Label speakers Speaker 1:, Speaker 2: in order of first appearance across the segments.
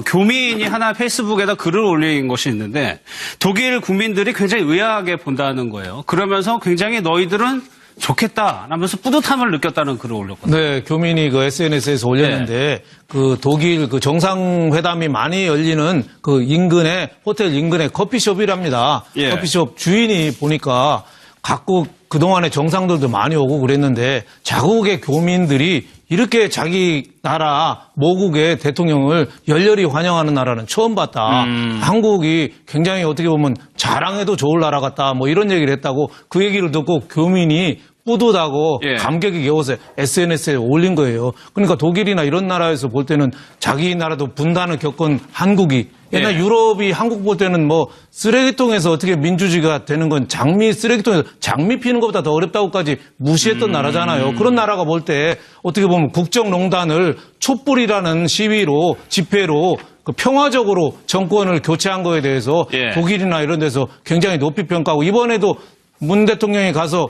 Speaker 1: 교민이 하나 페이스북에다 글을 올린 것이 있는데 독일 국민들이 굉장히 의아하게 본다는 거예요. 그러면서 굉장히 너희들은 좋겠다 라면서 뿌듯함을 느꼈다는 글을 올렸거든요.
Speaker 2: 네, 교민이 그 SNS에서 올렸는데 그 독일 그 정상회담이 많이 열리는 그 인근의 호텔 인근의 커피숍이랍니다. 커피숍 주인이 보니까 각국 그동안에 정상들도 많이 오고 그랬는데 자국의 교민들이 이렇게 자기 나라 모국의 대통령을 열렬히 환영하는 나라는 처음 봤다. 한국이 굉장히 어떻게 보면 자랑해도 좋을 나라 같다. 뭐 이런 얘기를 했다고 그 얘기를 듣고 교민이 뿌듯하고 감격이 겨워서 SNS에 올린 거예요. 그러니까 독일이나 이런 나라에서 볼 때는 자기 나라도 분단을 겪은 한국이 옛날 유럽이 한국 볼 때는 뭐 쓰레기통에서 어떻게 민주주의가 되는 건 쓰레기통에서 장미 피는 것보다 더 어렵다고까지 무시했던 나라잖아요. 그런 나라가 볼 때 어떻게 보면 국정농단을 촛불이라는 시위로 집회로 그 평화적으로 정권을 교체한 거에 대해서 독일이나 이런 데서 굉장히 높이 평가하고 이번에도 문 대통령이 가서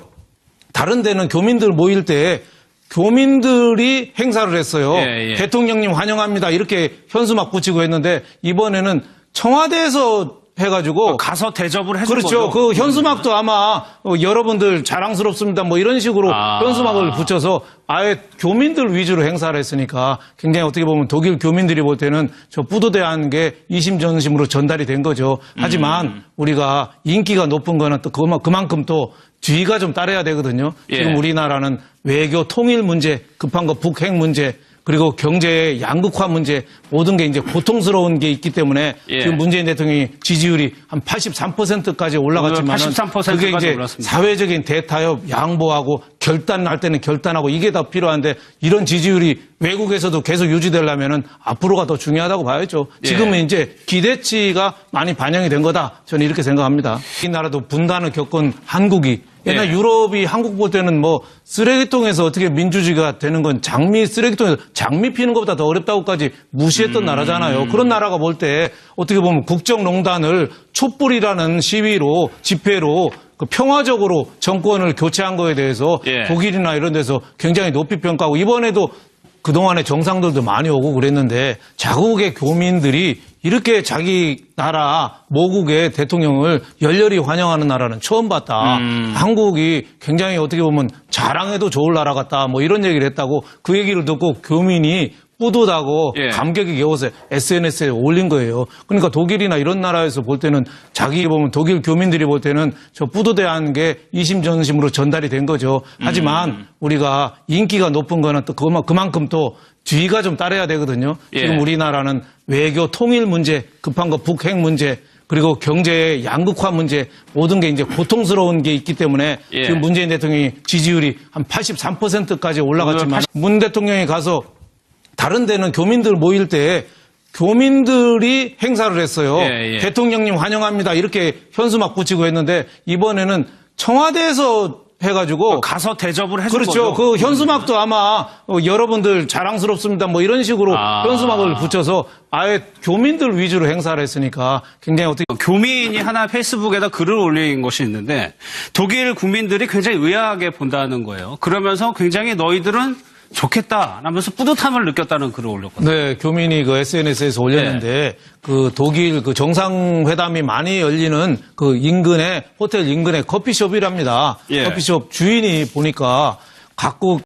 Speaker 2: 다른 데는 교민들 모일 때 교민들이 행사를 했어요. 대통령님 환영합니다. 이렇게 현수막 붙이고 했는데 이번에는 청와대에서 해가지고
Speaker 1: 가서 대접을 해준
Speaker 2: 그렇죠.
Speaker 1: 거죠.
Speaker 2: 그 현수막도 아마 여러분들 자랑스럽습니다. 뭐 이런 식으로 현수막을 붙여서 아예 교민들 위주로 행사를 했으니까 굉장히 어떻게 보면 독일 교민들이 볼 때는 저 뿌듯해하는 게 이심전심으로 전달이 된 거죠. 하지만 우리가 인기가 높은 거는 또 그만큼 또 뒤가 좀 따라야 되거든요. 지금 우리나라는 외교 통일 문제, 급한 거 북핵 문제, 그리고 경제의 양극화 문제 모든 게 이제 고통스러운 게 있기 때문에 지금 문재인 대통령이 지지율이 한 83%까지 올라갔지만 그게 이제
Speaker 1: 올랐습니다.
Speaker 2: 사회적인 대타협 양보하고 결단할 때는 결단하고 이게 더 필요한데 이런 지지율이 외국에서도 계속 유지되려면은 앞으로가 더 중요하다고 봐야죠. 지금은 이제 기대치가 많이 반영이 된 거다. 저는 이렇게 생각합니다. 이 나라도 분단을 겪은 한국이 옛날 유럽이 한국 볼 때는 뭐 쓰레기통에서 어떻게 민주주의가 되는 건 쓰레기통에서 장미 피는 것보다 더 어렵다고까지 무시했던 나라잖아요. 그런 나라가 볼 때 어떻게 보면 국정농단을 촛불이라는 시위로 집회로 그 평화적으로 정권을 교체한 거에 대해서 독일이나 이런 데서 굉장히 높이 평가하고 이번에도 그동안에 정상들도 많이 오고 그랬는데 자국의 교민들이 이렇게 자기 나라 모국의 대통령을 열렬히 환영하는 나라는 처음 봤다. 한국이 굉장히 어떻게 보면 자랑해도 좋을 나라 같다. 뭐 이런 얘기를 했다고 그 얘기를 듣고 교민이 뿌듯하고 감격이 겨워서 SNS에 올린 거예요. 그러니까 독일이나 이런 나라에서 볼 때는 보면 독일 교민들이 볼 때는 저 뿌듯해하는 게 이심전심으로 전달이 된 거죠. 하지만 우리가 인기가 높은 거는 또 그만큼 또 뒤가 좀 따라야 되거든요. 지금 우리나라는 외교 통일 문제, 급한 거 북핵 문제, 그리고 경제의 양극화 문제 모든 게 이제 고통스러운 게 있기 때문에 지금 문재인 대통령이 지지율이 한 83%까지 올라갔지만 문 대통령이 가서 다른 데는 교민들 모일 때 교민들이 행사를 했어요. 대통령님 환영합니다. 이렇게 현수막 붙이고 했는데 이번에는 청와대에서 해가지고
Speaker 1: 가서 대접을 해준
Speaker 2: 거죠. 그 현수막도 아마 여러분들 자랑스럽습니다. 뭐 이런 식으로 현수막을 붙여서 아예 교민들 위주로 행사를 했으니까 굉장히 어떻게
Speaker 1: 교민이 하나 페이스북에다 글을 올린 것이 있는데 독일 국민들이 굉장히 의아하게 본다는 거예요. 그러면서 굉장히 너희들은 좋겠다 라면서 뿌듯함을 느꼈다는 글을 올렸거든요.
Speaker 2: 네, 교민이 그 SNS에서 올렸는데 그 독일 그 정상회담이 많이 열리는 그 인근의 호텔 인근의 커피숍이랍니다. 커피숍 주인이 보니까 각국